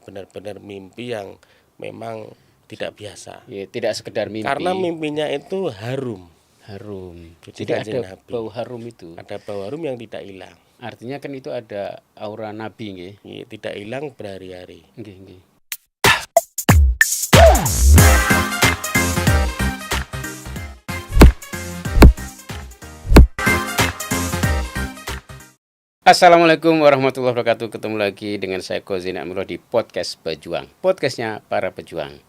benar-benar mimpi yang memang tidak biasa. Ya, tidak sekedar mimpi. Karena mimpinya itu harum. Jadi Kanjeng ada Nabi. bau harum itu. Ada bau harum yang tidak hilang. Artinya kan itu ada aura Nabi nggih. Tidak hilang berhari-hari. Nggih. Assalamualaikum warahmatullahi wabarakatuh. Ketemu lagi dengan saya Kozin Amilo di podcast Pejuang. Podcastnya para pejuang.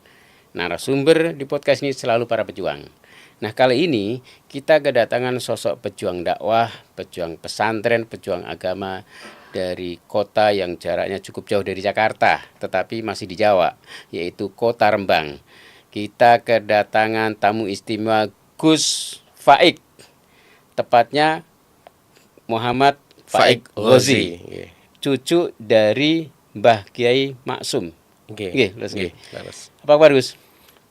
Narasumber di podcast ini selalu para pejuang. Nah, kali ini kita kedatangan sosok pejuang dakwah, pejuang pesantren, pejuang agama dari kota yang jaraknya cukup jauh dari Jakarta, tetapi masih di Jawa, yaitu Kota Rembang. Kita kedatangan tamu istimewa Gus Faik, tepatnya Muhammad Faik Ghozi, cucu dari Mbah Kiai Maksum. Nggih. Apa kabar, Gus?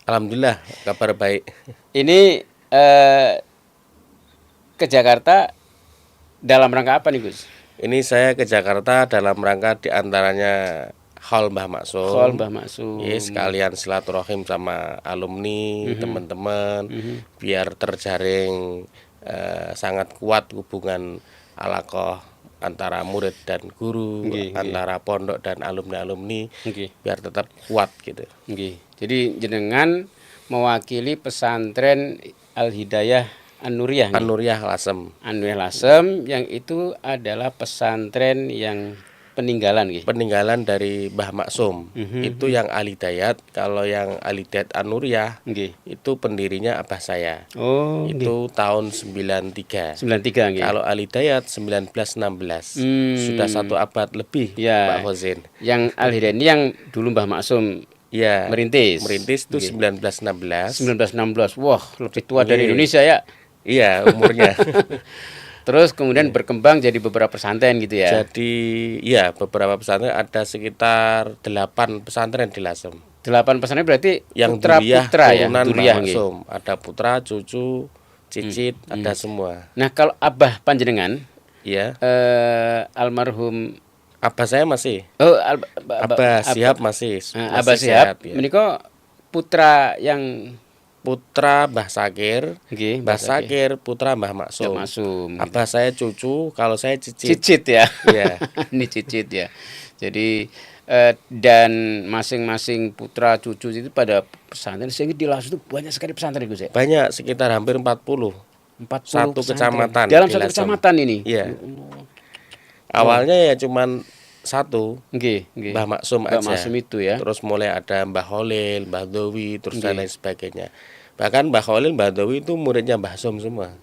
Alhamdulillah, kabar baik. Ini ke Jakarta dalam rangka apa nih, Gus? Ini saya ke Jakarta dalam rangka diantaranya Haul Mbah Maksum. Sekalian silaturahim sama alumni, teman-teman, biar terjaring sangat kuat hubungan alaqah antara murid dan guru, antara pondok dan alumni, biar tetap kuat gitu. Jadi jenengan mewakili pesantren Al Hidayah An-Nuriyah. An-Nuriyah Lasem. Yang itu adalah pesantren yang peninggalan dari Mbah Maksum. Itu yang Al Hidayat. Kalau yang Al Hidayat An-Nuriyah itu pendirinya abah saya. Itu tahun 93. Kalau Al Hidayat 1916. Sudah 1 abad lebih, Pak Hozin. Yang Al Hidayat ini yang dulu Mbah Maksum merintis itu 1916. Wah, lebih tua dari Indonesia ya. Iya, umurnya. Terus kemudian berkembang jadi beberapa pesantren gitu ya. Jadi beberapa pesantren, ada sekitar 8 pesantren di Lasem. 8 pesantren berarti yang putra ya, turunan Mbah Maksum. Ada putra, cucu, cicit, ada semua. Nah, kalau abah panjenengan, almarhum abah saya masih. Abah Sihab masih. Abah Sihab menika putra yang putra Mbah Sakir, Mbah Sakir putra Mbah Maksum. Abah saya cucu, kalau saya cicit. Cicit ya. Iya. Ini cicit ya. Jadi dan masing-masing putra cucu itu pada pesantren, sehingga di Laos itu banyak sekali pesantren itu, banyak, sekitar hampir 40. Satu kecamatan. Dalam satu kecamatan ini. Iya. Awalnya ya cuman satu, Mbah Maksum aja. Maksum itu ya. Terus mulai ada Mbah Kholil, Mbah Dowi, terus dan lain sebagainya. Bahkan Mbah Kholil, Mbah Dowi itu muridnya Mbah Maksum semua.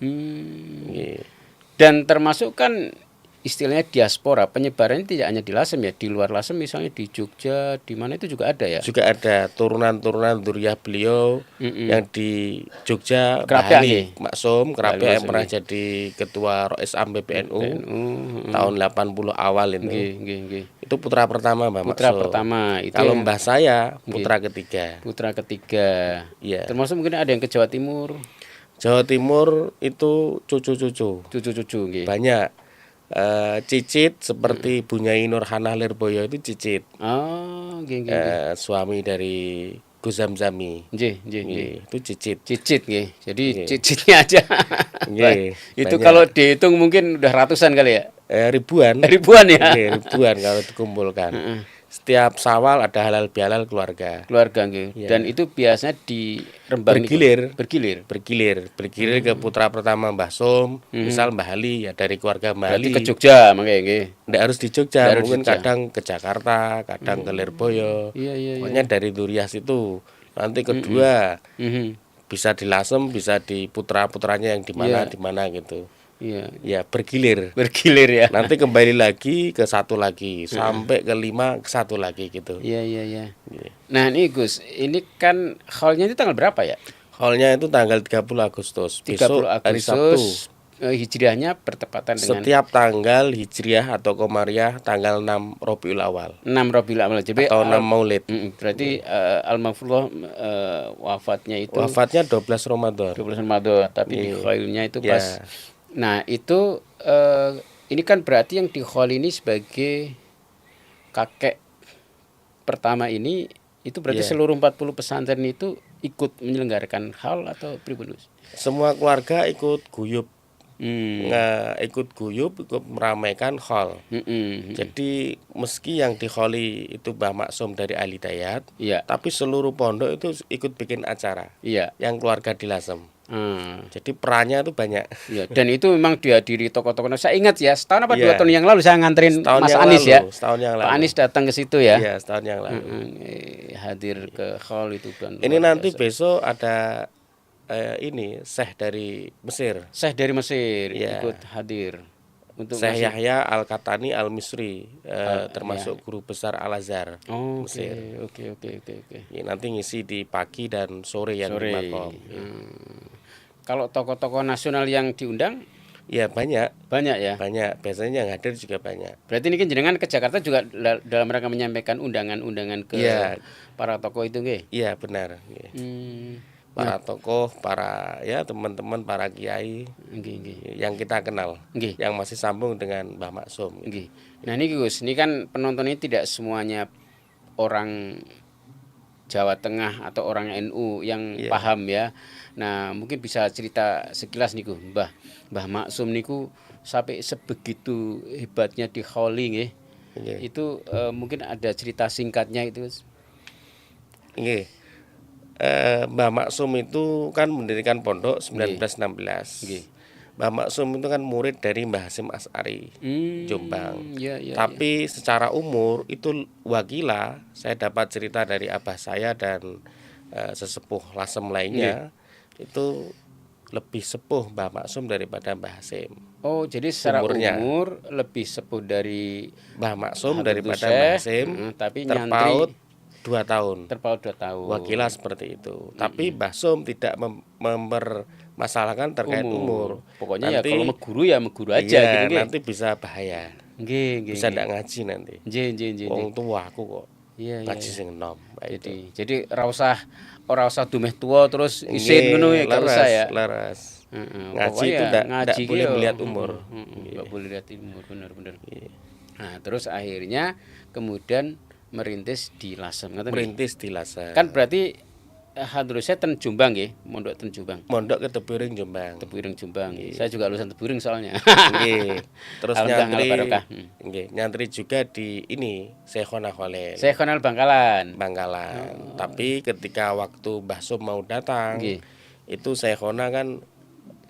Dan termasuk kan istilahnya diaspora, penyebarannya tidak hanya di Lasem ya, di luar Lasem misalnya di Jogja, di mana itu juga ada ya. Juga ada turunan dzurriyyah beliau yang di Jogja, Kerapiak Maksum, Kerapiak yang pernah jadi ketua Rois Am PBNU tahun 80 awal ini. Itu putra pertama Mbah Maksum. Putra pertama itu. Kalau Mbah saya putra ketiga. Iya. Termasuk mungkin ada yang ke Jawa Timur. Jawa Timur itu cucu-cucu. Banyak. Cicit seperti Bunyai Nurhanah Lirboyo itu cicit. Suami dari Gus Zamzami. Itu cicit. Jadi cicitnya aja. Itu kalau dihitung mungkin udah ratusan kali ya. Ribuan ya. Ribuan kalau dikumpulkan. Setiap Syawal ada halal bihalal keluarga. Dan itu biasanya di Rembang bergilir ke putra pertama Mbah Som, misal Mbah Ali ya dari keluarga Mbah Ali. Ke Jogja makanya nggak harus di Jogja, mungkin kadang ke Jakarta, kadang ke Lirboyo. Pokoknya dari dzurriyyah itu. Nanti kedua bisa di Lasem, bisa di putra-putranya yang di mana gitu. Ya bergilir ya. Nanti kembali lagi ke satu lagi sampai ke 5 ke satu lagi gitu. Iya. Nah ini Gus, ini kan haulnya itu tanggal berapa ya? Haulnya itu tanggal 30 Agustus. Besok hari Sabtu. Hijriahnya bertepatan dengan setiap tanggal Hijriah atau Komariah tanggal 6 Rabiul Awal. 6 Rabiul Awal atau 6 Maulid. Berarti Al-Maghfurullah wafatnya 12 Ramadan. Tapi di haulnya itu pas. Nah itu ini kan berarti yang di haul ini sebagai kakek pertama ini itu berarti seluruh 40 pesantren itu ikut menyelenggarakan haul atau pribadi? Semua keluarga ikut guyup. Ikut guyup, ikut meramaikan haul. Jadi meski yang diholi itu Mbah Maksum dari Ahli Dayat, tapi seluruh pondok itu ikut bikin acara. Yang keluarga di Lasem. Jadi perannya itu banyak. Dan itu memang dihadiri tokoh-tokoh. Saya ingat ya, setahun apa 2 tahun yang lalu saya nganterin Mas Anies ya. Setahun yang lalu. Pak Anies datang ke situ ya. Iya, setahun yang lalu. Hadir ke haul itu kan. Ini nanti besok ada ini Syekh dari Mesir. Syekh dari Mesir ikut hadir. Untuk Syekh Yahya Al-Katani Al-Misri, termasuk guru besar Al-Azhar Mesir. Oke. Ya, nanti ngisi di pagi dan sore yang di Makom. Kalau tokoh-tokoh nasional yang diundang? Ya banyak ya. Banyak. Biasanya yang hadir juga banyak. Berarti ini kan jenengan ke Jakarta juga dalam rangka menyampaikan undangan-undangan ke para tokoh itu nggih? Iya, benar. Para tokoh, para teman-teman, para kiai yang kita kenal, yang masih sambung dengan Mbah Maksum. Nah ini Gus, ini kan penonton ini tidak semuanya orang Jawa Tengah atau orang NU yang paham ya. Nah mungkin bisa cerita sekilas niku Mbah Maksum niku sampai sebegitu hebatnya di hauli nggih. Itu mungkin ada cerita singkatnya itu. Mbah Maksum itu kan mendirikan pondok 1916. Mbah Maksum itu kan murid dari Mbah Hasyim Asy'ari, Jombang. Tapi secara umur itu wakila, saya dapat cerita dari abah saya dan sesepuh Lasem lainnya, itu lebih sepuh Mbah Maksum daripada Mbah Hasyim. Oh, jadi secara umur lebih sepuh dari Mbah Maksum daripada Mbah Hasyim, tapi terpaut 2 tahun. Terpaut 2 tahun. Wakilah seperti itu. Tapi Mbah Sum tidak mempermasalahkan terkait umur. Pokoknya nanti, kalau meguru ya meguru aja gitu. Nanti bisa bahaya. Bisa ndak ngaji nanti. Wong tua aku kok. Ngaji sing enom. Jadi ora usah dumeh tua terus isin ngono ya gak usah ya. Leres. Ngaji itu ndak boleh melihat umur. Nggak boleh lihat umur, benar. Nah, terus akhirnya kemudian merintis di Lasem. Kan berarti hadrusnya ten Jombang nggih, mondok ten Jombang. Mondok ke Tebuireng Jombang. Saya juga lulusan Tebuireng soalnya. Nggih. Terus nyantri juga di ini Syekhona Khalil. Syekhona Bangkalan. Tapi ketika waktu Mbah Sum mau datang, itu Syekhona kan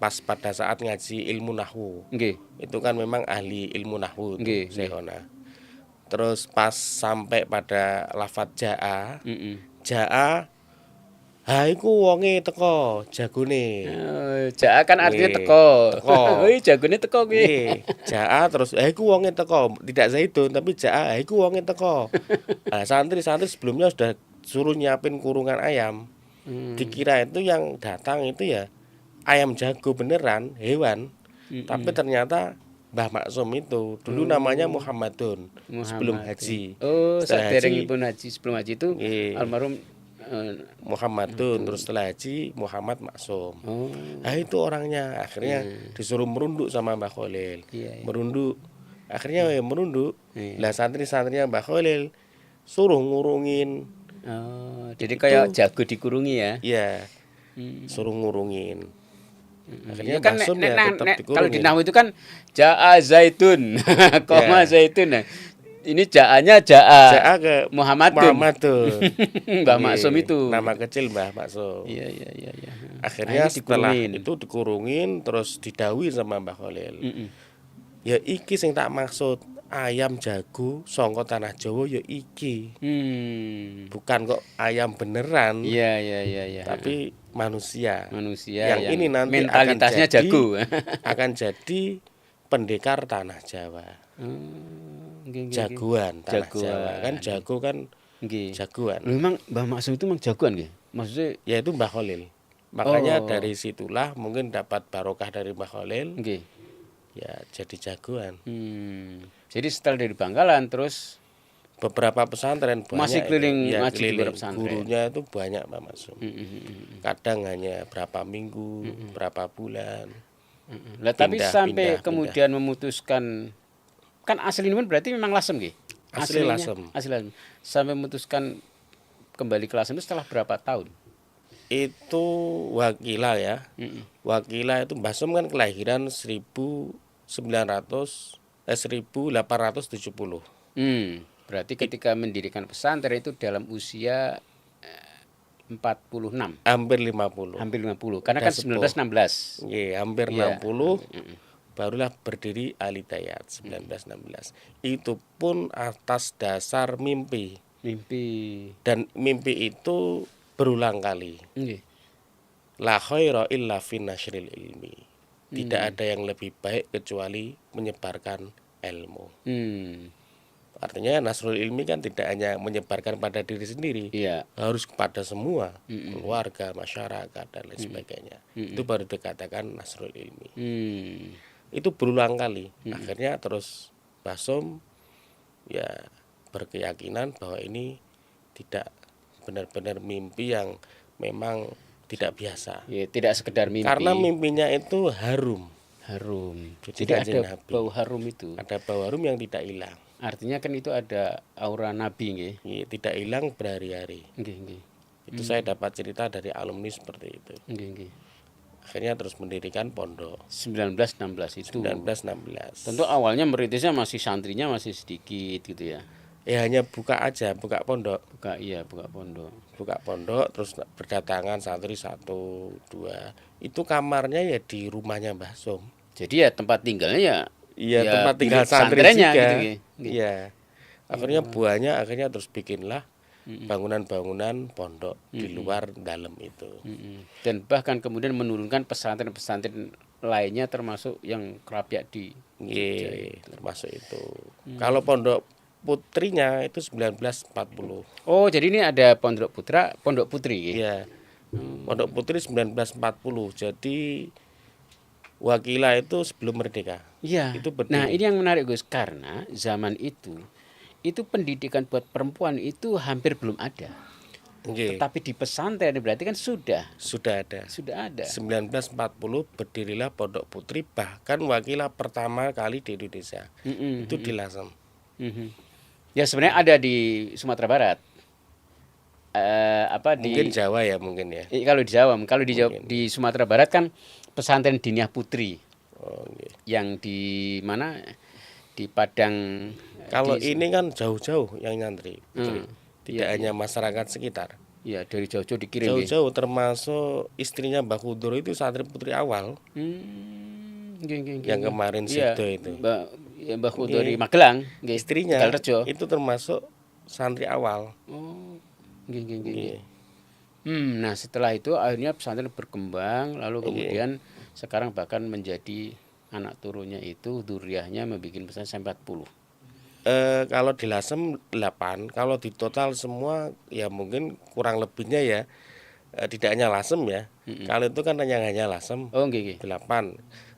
pas pada saat ngaji ilmu nahwu. Itu kan memang ahli ilmu nahwu Syekhona. Terus pas sampai pada lafadz jaa, iku wonge teko jagone. Jaa kan artinya teko. Jagone teko kuwi. Jaa terus iku wonge teko, tidak zaitun tapi jaa iku wonge teko. Nah, santri-santri sebelumnya sudah suruh nyiapin kurungan ayam. Dikira itu yang datang itu ya ayam jago beneran, hewan. Tapi ternyata Mbah Maksum itu dulu namanya Muhammadun sebelum haji. Saderengipun haji, sebelum haji itu almarhum Muhammadun, terus setelah haji Muhammad Maksum. Nah itu orangnya akhirnya disuruh merunduk sama Mbah Khalil. Merunduk. Akhirnya merunduk. Lah santri-santrinya Mbah Khalil suruh ngurungin. Jadi kayak jago dikurungi ya. Iya. Suruh ngurungin. Akhirnya kan tetap kalau di nahwu itu kan jaa zaitun, koma zaitun. Nah, ini jaanya jaa ke Muhammadun. Mbah Maksum itu. Nama kecil Mbah Maksum. Iya. Akhirnya setelah itu dikurungin terus didawi sama Mbah Khalil. Ya iki sing tak maksud ayam jago saka tanah Jawa ya iki. Bukan kok ayam beneran. Iya. Tapi manusia yang ini nanti mentalitasnya jago akan jadi pendekar tanah Jawa. Jagoan tanah Jawa kan jago kan jagoan. Memang Mbah Maksum itu memang jagoan nggih. Maksudnya ya itu Mbah Khalil. Makanya dari situlah mungkin dapat barokah dari Mbah Khalil. Ya jadi jagoan. Jadi setelah dari Bangkalan terus beberapa pesantren banyak masih keliling ngaji di beberapa pesantren. Gurunya itu banyak Mbah Maksum. Kadang hanya berapa minggu, berapa bulan. Tapi sampai kemudian memutuskan, kan asli ini berarti memang Lasem nggih. Asli Lasem. Asli Lasem. Sampai memutuskan kembali ke Lasem itu setelah berapa tahun? Itu Wakila ya. Wakila itu Mbah Som kan kelahiran 1870. Berarti ketika mendirikan pesantren itu dalam usia 46. Hampir 50. Hampir 50. Karena kan 1916. Iya, hampir 60. Barulah berdiri Al Hidayat 1916. Itu pun atas dasar mimpi. Dan mimpi itu berulang kali. La khaira illa fi nashril ilmi. Tidak ada yang lebih baik kecuali menyebarkan ilmu. Artinya nasrul ilmi kan tidak hanya menyebarkan pada diri sendiri, harus kepada semua, keluarga, masyarakat dan lain sebagainya. Itu baru dikatakan nasrul ilmi. Itu berulang kali. Akhirnya terus Mbah Som ya berkeyakinan bahwa ini tidak benar-benar mimpi yang memang tidak biasa. Ya, tidak sekedar mimpi. Karena mimpinya itu harum. Jadi ada bau harum itu. Ada bau harum yang tidak hilang. Artinya kan itu ada aura nabi nggih. Iya, tidak hilang berhari-hari. Itu saya dapat cerita dari alumni seperti itu. Akhirnya terus mendirikan pondok. 1916 itu. 1916. Tentu awalnya merintisnya masih santrinya masih sedikit gitu ya. Ya hanya buka pondok. Buka pondok terus berdatangan santri 1, 2. Itu kamarnya ya di rumahnya Mbah Som. Jadi ya tempat tinggalnya ya tempat tinggal santri juga. Gitu. Iya. Akhirnya buahnya terus bikinlah bangunan-bangunan pondok di luar dalam itu. Dan bahkan kemudian menurunkan pesantren-pesantren lainnya termasuk yang kerapiak di termasuk itu. Kalau pondok putrinya itu 1940. Oh, jadi ini ada pondok putri. Iya. Pondok putri 1940. Jadi Wakila itu sebelum merdeka. Iya. Nah, ini yang menarik Gus, karena zaman itu pendidikan buat perempuan itu hampir belum ada. Tetapi di pesantren berarti kan sudah ada. 1940 berdirilah Pondok Putri, bahkan Wakila pertama kali di Indonesia. Itu di Lasem. Ya sebenarnya ada di Sumatera Barat. Mungkin Jawa ya mungkin ya. Kalau di Jawa, di Sumatera Barat kan pesantren Diniyah Putri. Yang di mana? Di Padang. Kalau ini kan jauh-jauh yang nyantri. Tidak hanya masyarakat sekitar. Iya, dari jauh-jauh dikirim. Jauh-jauh termasuk istrinya Mbah Kudoro itu santri putri awal. Yang kemarin situ itu. Mbah Kudoro di Magelang, istrinya itu termasuk santri awal. Nah setelah itu akhirnya pesantren berkembang, lalu kemudian sekarang bahkan menjadi anak turunnya itu duriahnya membuat pesantren sampai 40. Kalau di Lasem 8, kalau di total semua ya mungkin kurang lebihnya ya tidak hanya Lasem ya. Kalau itu kan hanya Lasem 8.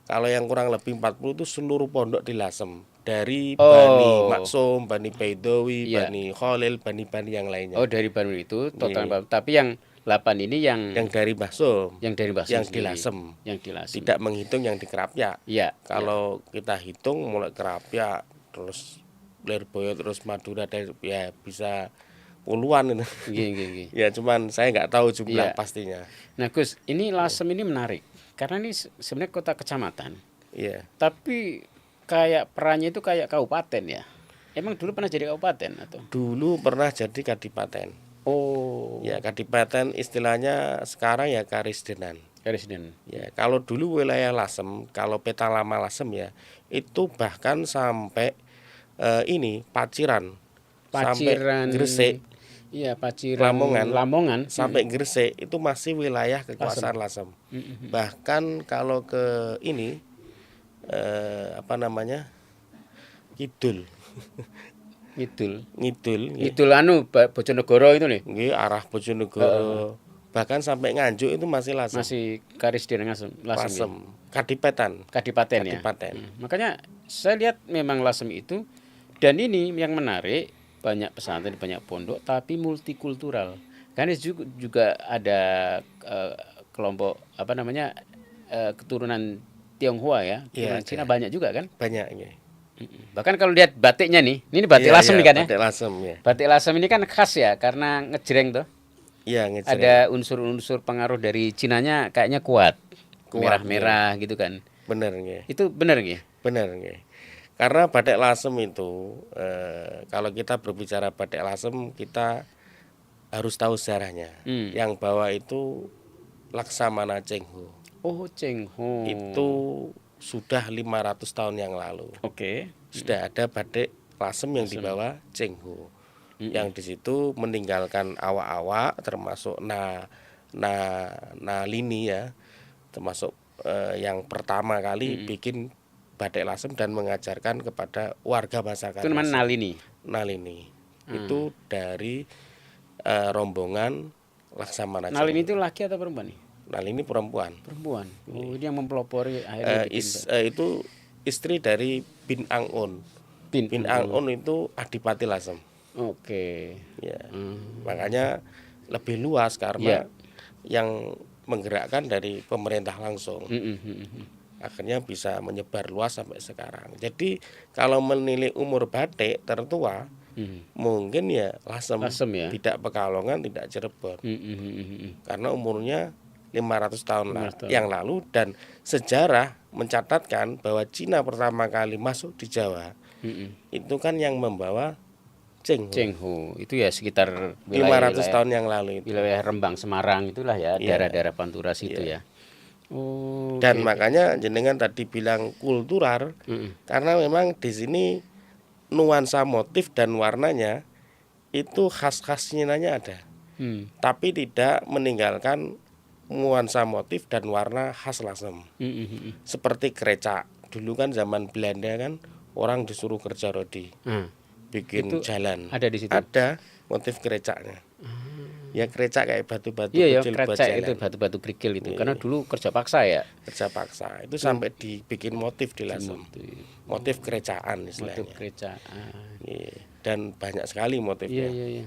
Kalau yang kurang lebih 40 itu seluruh pondok di Lasem. Dari Bani Maksum, Bani Baidowi, Bani Khalil, Bani yang lainnya. Oh, dari Bani itu total. Tapi yang 8 ini yang dari Mbah Som. Yang di Lasem. Yang di Lasem. Tidak menghitung yang di Krapyak. Kalau kita hitung mulai Krapyak terus Lirboyo terus Madura ya bisa puluhan itu. Ya cuman saya nggak tahu jumlah pastinya. Nah Gus, ini Lasem ini menarik karena ini sebenarnya kota kecamatan. Tapi kayak perannya itu kayak kabupaten ya. Emang dulu pernah jadi kabupaten atau? Dulu pernah jadi kadipaten. Ya kadipaten istilahnya sekarang ya Karisdenan. Ya kalau dulu wilayah Lasem, kalau peta lama Lasem ya itu bahkan sampai Paciran sampai Gresik. Iya, Paciran, Lamongan sampai Gresik itu masih wilayah kekuasaan Lasem. Bahkan kalau ke Ngidul Bojonegoro itu nih. Arah Bojonegoro. Bahkan sampai Nganjuk itu masih Lasem. Masih Karisdenan Lasem. Kadipaten ya. Makanya saya lihat memang Lasem itu, dan ini yang menarik, banyak pesantren, banyak pondok tapi multikultural. Karena juga ada kelompok keturunan Tionghoa ya, keturunan Cina banyak juga kan? Banyak ya. Bahkan kalau lihat batiknya nih, ini batik lasem nih kan ya. Batik lasem ya. Batik lasem ini kan khas ya karena ngejreng tuh. Iya, ngejreng. Ada unsur-unsur pengaruh dari Cinanya kayaknya kuat. Merah-merah gitu kan. Bener nggih. Itu bener nggih? Bener nggih. Karena batik lasem itu kalau kita berbicara batik lasem kita harus tahu sejarahnya. Yang bawa itu Laksamana Cheng Ho. Oh, Cheng Ho. Itu sudah 500 tahun yang lalu. Oke. Sudah ada batik lasem yang dibawa Cheng Ho. Yang di situ meninggalkan awak-awak termasuk Nalini ya. Termasuk yang pertama kali bikin batik lasem dan mengajarkan kepada warga masyarakat. Itu namanya Nalini. Nalini. Itu dari rombongan Laksamana. Nalini itu laki atau perempuan nih? Nalini perempuan. Perempuan. Oh, ini yang mempelopori akhirnya itu istri dari Bin Ang-un. Bin Ang-un itu adipati lasem. Oke. Ya. Makanya lebih luas karena yang menggerakkan dari pemerintah langsung. Akhirnya bisa menyebar luas sampai sekarang. Jadi kalau menilai umur batik tertua mungkin ya lasem ya? Tidak Pekalongan, tidak Cirebon. Karena umurnya 500 tahun yang lalu dan sejarah mencatatkan bahwa Cina pertama kali masuk di Jawa itu kan yang membawa Cheng Ho. Itu ya sekitar 500 tahun yang lalu itu. Wilayah Rembang, Semarang itulah ya, daerah-daerah Pantura situ ya. Oh, dan makanya jenengan tadi bilang kultural karena memang di sini nuansa motif dan warnanya itu khas-khasnya ada. Tapi tidak meninggalkan nuansa motif dan warna khas lasem. Seperti krecak. Dulu kan zaman Belanda kan orang disuruh kerja rodi. Bikin itu jalan. Ada di situ. Ada motif krecaknya. Ya krecak kayak batu-batu kecil buat jalan. Itu batu-batu kerikil itu. Karena dulu kerja paksa ya. Kerja paksa. Itu sampai dibikin motif di lasem. Motif kerecakan istilahnya. Motif kerecaan. Dan banyak sekali motifnya. Iya.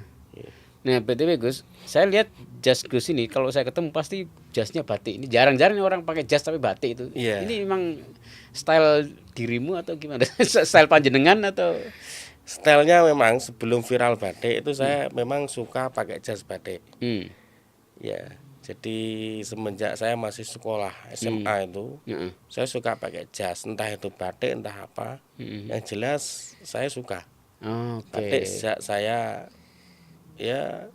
Nah, BTW Gus, saya lihat jas Gus ini kalau saya ketemu pasti jasnya batik. Ini jarang-jarang orang pakai jas tapi batik itu. Ini memang style dirimu atau gimana? Style panjenengan atau? Stylenya memang sebelum viral batik itu saya memang suka pakai jas batik. Ya, jadi semenjak saya masih sekolah SMA itu, saya suka pakai jas, entah itu batik entah apa. Yang jelas saya suka. Batik sejak saya ya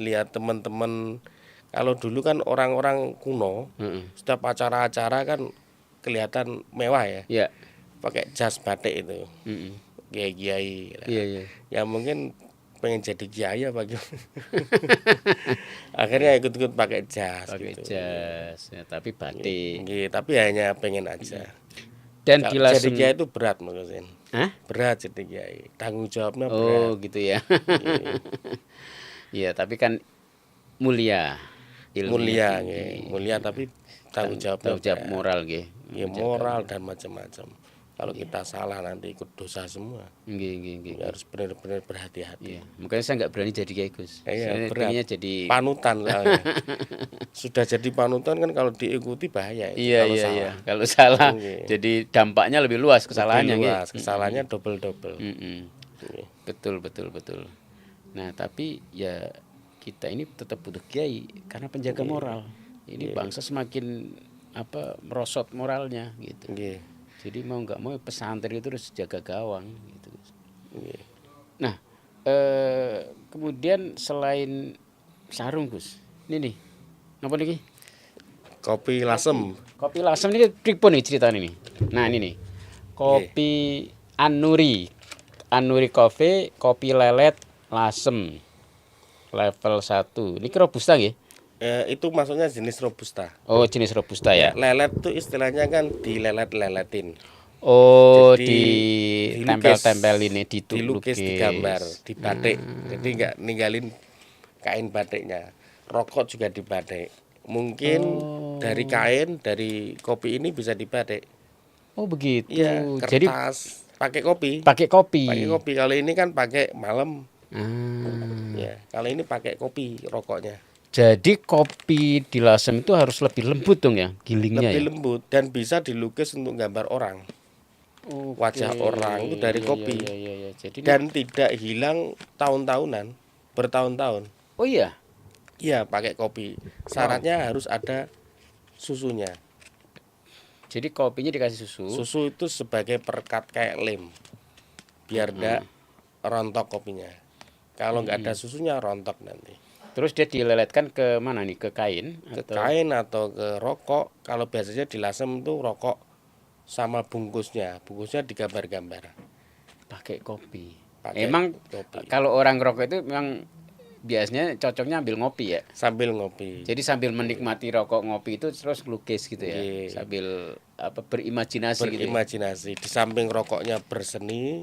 lihat teman-teman kalau dulu kan orang-orang kuno setiap acara-acara kan kelihatan mewah ya. Pakai jas batik itu. Kiai-kiai. Ya mungkin pengen jadi kiai apa gitu. Akhirnya ikut-ikut pakai jas gitu. Jas, ya, tapi batik. Tapi hanya pengen aja. Dan jadi kiai itu berat maksudnya. Berat jadi kiai. Tanggung jawabnya berat. Oh, gitu ya. Iya, tapi kan mulia. Mulia tapi tanggung jawab moral nggih. Ya moral dan macam-macam. Kalau kita salah nanti ikut dosa semua. Nggih. Harus benar-benar berhati-hati. Makanya saya nggak berani jadi kiai Gus. Saya pengennya jadi panutan soalnya. Sudah jadi panutan kan kalau diikuti bahaya itu. Iya. Kalau salah jadi dampaknya lebih luas kesalahannya. Kesalahannya double. Betul. Nah, tapi ya kita ini tetap butuh kiai karena penjaga moral. Ini bangsa semakin merosot moralnya gitu. Jadi mau nggak mau pesantren itu harus jaga gawang gitu. Nah, kemudian selain sarung Gus, ini nih, apa nih? Kopi lasem. Kopi lasem ini pripun nih ceritanya nih. Nah ini nih, kopi Anuri Coffee, kopi lelet lasem level 1. Ini robusta nggih? Itu maksudnya jenis robusta. Oh, jenis robusta ya. Lelet itu istilahnya kan dilelet-leletin. Oh, ditempel-tempel ini, dilukis, digambar, dibatik. Jadi nggak ninggalin kain batiknya. Rokok juga dibatik. Mungkin dari kain, dari kopi ini bisa dibatik. Oh, begitu. Ya, kertas, pakai kopi. Pakai kopi. Kalau ini kan pakai malam. Ya, kalau ini pakai kopi rokoknya. Jadi kopi di lasem itu harus lebih lembut dong ya, gilingnya. Lebih lembut dan bisa dilukis untuk gambar orang. wajah orang itu dari kopi. Iya. Jadi dan tidak hilang tahun-tahunan, bertahun-tahun. Oh iya? Iya, pakai kopi. Syaratnya harus ada susunya. Jadi kopinya dikasih susu. Susu itu sebagai perekat kayak lem, biar enggak rontok kopinya. Kalau nggak ada susunya rontok nanti. Terus dia dileletkan ke mana nih? Ke kain? Ke kain atau ke rokok. Kalau biasanya dilasem itu rokok sama bungkusnya. Bungkusnya digambar-gambar. Pakai kopi. Pakai Emang kopi. kalau orang rokok itu memang biasanya cocoknya ambil ngopi ya. Sambil ngopi. Jadi sambil menikmati rokok ngopi itu terus lukis gitu ya. Sambil berimajinasi gitu. Berimajinasi. Di samping rokoknya berseni,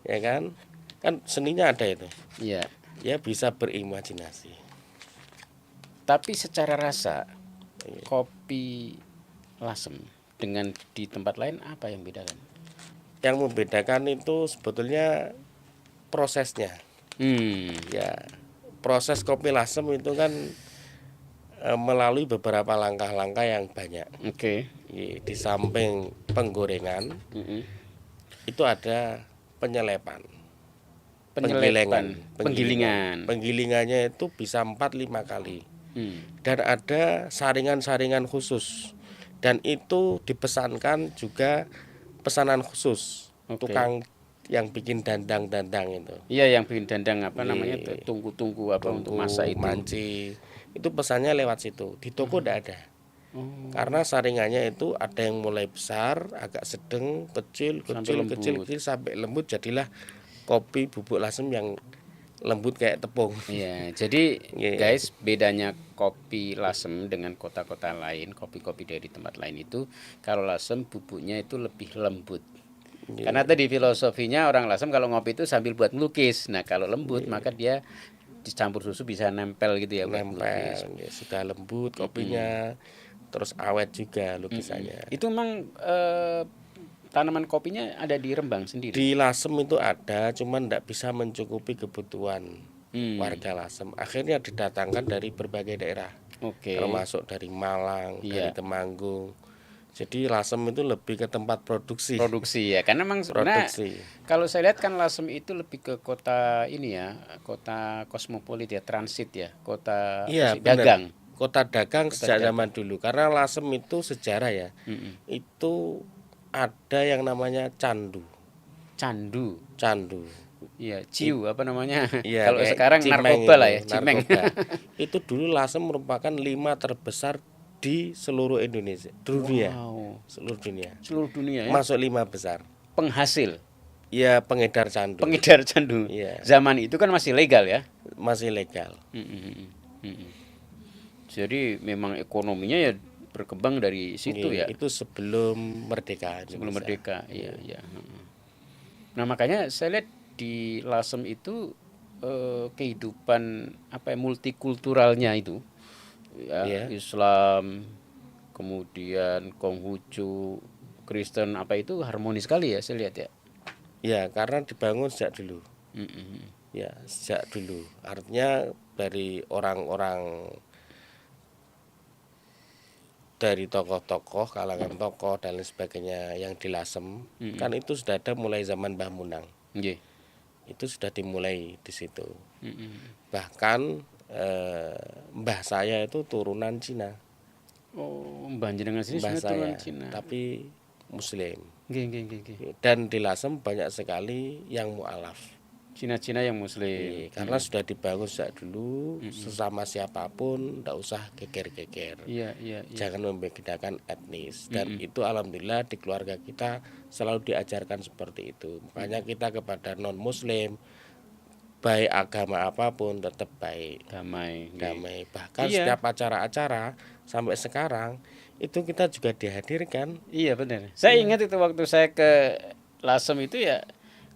ya kan? Kan seninya ada itu. Iya. Ya bisa berimajinasi. Tapi secara rasa kopi lasem dengan di tempat lain apa yang bedakan? Yang membedakan itu sebetulnya prosesnya. Ya, proses kopi lasem itu kan melalui beberapa langkah-langkah yang banyak. Oke. Di samping penggorengan, itu ada penyelepan, penggilingan. Penggilingannya itu bisa 4-5 kali. Dan ada saringan-saringan khusus. Dan itu dipesankan juga pesanan khusus. Tukang yang bikin dandang-dandang itu. Iya, yang bikin dandang namanya tungku-tungku untuk masak itu. Manci. Itu pesannya lewat situ. Di toko tidak ada. Karena saringannya itu ada yang mulai besar, agak sedang, kecil sampai lembut, jadilah kopi bubuk lasem yang lembut kayak tepung. Iya, jadi guys, bedanya kopi lasem dengan kota-kota lain, kopi-kopi dari tempat lain itu, kalau lasem bubuknya itu lebih lembut. Karena tadi filosofinya orang lasem kalau ngopi itu sambil buat melukis. Nah, kalau lembut maka dia dicampur susu bisa nempel gitu ya. Nempel, sudah lembut kopinya, terus awet juga lukisannya. Itu memang tanaman kopinya ada di Rembang sendiri? Di Lasem itu ada, cuman tidak bisa mencukupi kebutuhan warga Lasem. Akhirnya didatangkan dari berbagai daerah, termasuk dari Malang, dari Temanggung. Jadi Lasem itu lebih ke tempat produksi. Produksi ya, karena memang sebenarnya kalau saya lihat kan Lasem itu lebih ke kota ini ya, kota kosmopolit ya, transit ya, kota dagang. Kota dagang sejak zaman dulu. Karena Lasem itu sejarah ya, itu ada yang namanya candu. Iya, ciu apa namanya? Ya, kalau sekarang narkoba lah ya, cimeng. Itu dulu Lasem merupakan 5 terbesar di seluruh Indonesia, dunia. Seluruh dunia. Ya? Masuk 5 besar. Penghasil. Ya, pengedar candu. Ya. Zaman itu kan masih legal ya? Masih legal. Jadi memang ekonominya ya berkembang dari situ ya. Itu sebelum merdeka. Iya. Nah, makanya saya lihat di Lasem itu kehidupan multikulturalnya itu ya, Islam, kemudian Konghucu, Kristen itu harmonis sekali ya saya lihat ya. Ya, karena dibangun sejak dulu. Ya, sejak dulu. Artinya dari orang-orang, dari tokoh-tokoh, kalangan tokoh dan lain sebagainya yang di Lasem, kan itu sudah ada mulai zaman Mbah Munang. Itu sudah dimulai di situ. Bahkan mbah saya itu turunan Cina. Mbah jenengan sini turunan Cina. Tapi Muslim. Dan di Lasem banyak sekali yang mu'alaf. Cina-Cina yang Muslim. Karena sudah dibangun sejak dulu, sesama siapapun tidak usah geger-geger. Jangan membedakan etnis. Dan itu alhamdulillah di keluarga kita selalu diajarkan seperti itu. Makanya kita kepada non-Muslim, baik agama apapun tetap baik, damai. Bahkan setiap acara-acara sampai sekarang itu kita juga dihadirkan. Iya benar. Saya ingat itu waktu saya ke Lasem itu ya,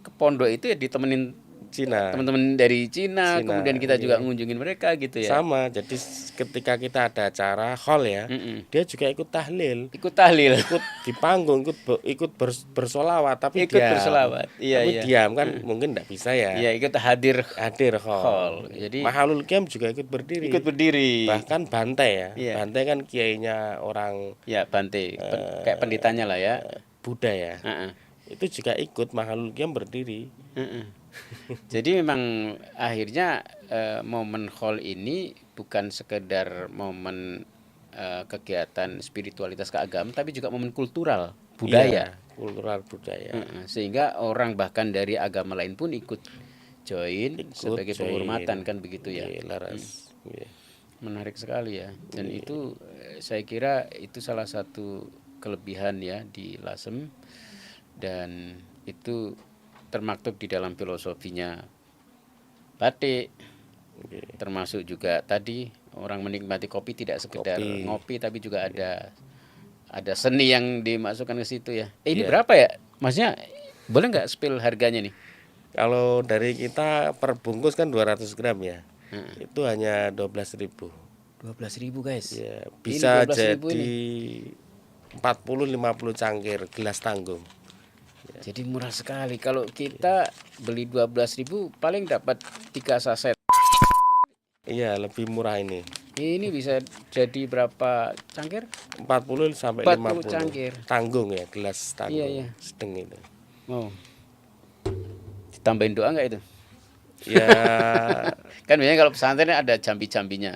ke pondok itu ya ditemenin teman-teman dari Cina, kemudian kita juga ngunjungin mereka gitu ya. Sama, jadi ketika kita ada acara hall ya, dia juga ikut tahlil, ikut di panggung, ikut bersolawat, tapi diam kan mungkin tidak bisa ya. Iya, ikut hadir hall. Jadi Mahalul Qiyam juga ikut berdiri. Bahkan Bante ya. Bante kan kiainya orang. Ya, Bante, kayak pendetanya lah ya. Buddha ya. itu juga ikut Makhlukul Qiyam berdiri. Jadi memang akhirnya momen haul ini bukan sekedar momen kegiatan spiritualitas keagamaan, tapi juga momen kultural budaya. Iya, kultural budaya. Sehingga orang bahkan dari agama lain pun ikut join sebagai penghormatan kan begitu ya. Laras. Menarik sekali ya. Dan itu saya kira itu salah satu kelebihan ya di Lasem, dan itu termaktub di dalam filosofinya batik. Termasuk juga tadi orang menikmati kopi tidak sekedar ngopi, tapi juga ada seni yang dimasukkan ke situ ya. Ini berapa ya? Maksudnya boleh nggak spill harganya nih? Kalau dari kita per bungkus kan 200 gram ya. Itu hanya 12.000. 12.000 guys. Ya, bisa jadi 40-50 cangkir gelas tanggung. Jadi murah sekali. Kalau kita beli 12.000 paling dapat 3 saset. Iya, lebih murah ini. Ini bisa jadi berapa cangkir? 40 sampai 40 50 cangkir. Tanggung ya, gelas tanggung. Iya. Sedang itu. Oh. Ditambahin doa nggak itu? Ya. Kan biasanya kalau pesantren ada jambi-jambinya.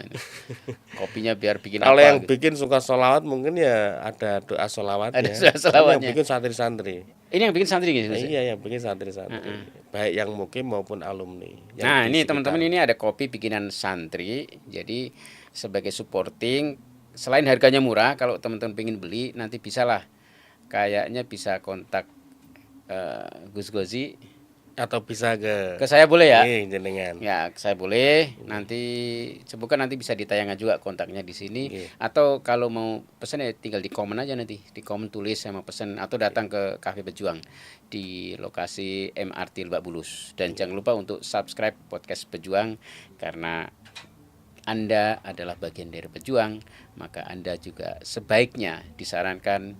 Kopinya biar bikin kalau apa yang gitu. bikin suka sholawat mungkin ya ada doa sholawatnya. Ada doa sholawatnya. Yang bikin santri-santri. Ini yang bikin santri gitu? Iya, yang bikin santri-santri. Baik yang mukim maupun alumni. Nah ini teman-teman, ini ada kopi bikinan santri. Jadi sebagai supporting, selain harganya murah, kalau teman-teman pengen beli nanti bisalah. Kayaknya bisa kontak Gus Gozi. Atau bisa ke saya boleh ya? Jenengan. Ya, saya boleh. Nanti sebutkan, nanti bisa ditayangkan juga kontaknya di sini. Atau kalau mau pesan ya tinggal di komen aja nanti. Di komen tulis sama pesan, atau datang ke Cafe Pejuang di lokasi MRT Lebak Bulus. Dan jangan lupa untuk subscribe podcast Pejuang, karena Anda adalah bagian dari Pejuang, maka Anda juga sebaiknya disarankan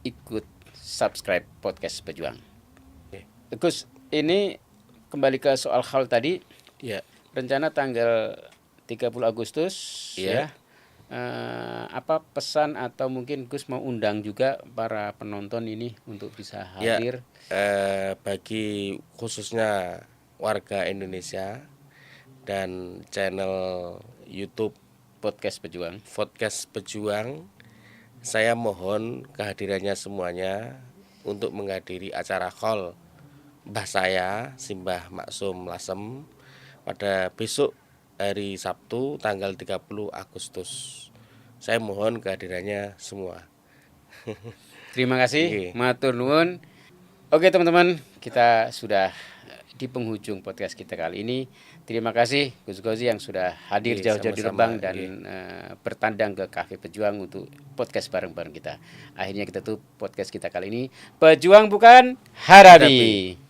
ikut subscribe podcast Pejuang. Gus, ini kembali ke soal hal tadi. Ya. Rencana tanggal 30 Agustus ya. Apa pesan, atau mungkin Gus mau undang juga para penonton ini untuk bisa hadir? Bagi khususnya warga Indonesia dan channel YouTube Podcast Pejuang, saya mohon kehadirannya semuanya untuk menghadiri acara haul Mbah saya, Simbah Maksum Lasem, pada besok hari Sabtu tanggal 30 Agustus. Saya mohon kehadirannya semua. Terima kasih, matur nuwun. Oke teman-teman, kita sudah di penghujung podcast kita kali ini. Terima kasih Gus Gozi yang sudah hadir jauh-jauh di Rembang dan bertandang ke Cafe Pejuang untuk podcast bareng-bareng kita. Akhirnya kita tutup podcast kita kali ini. Pejuang bukan harapi.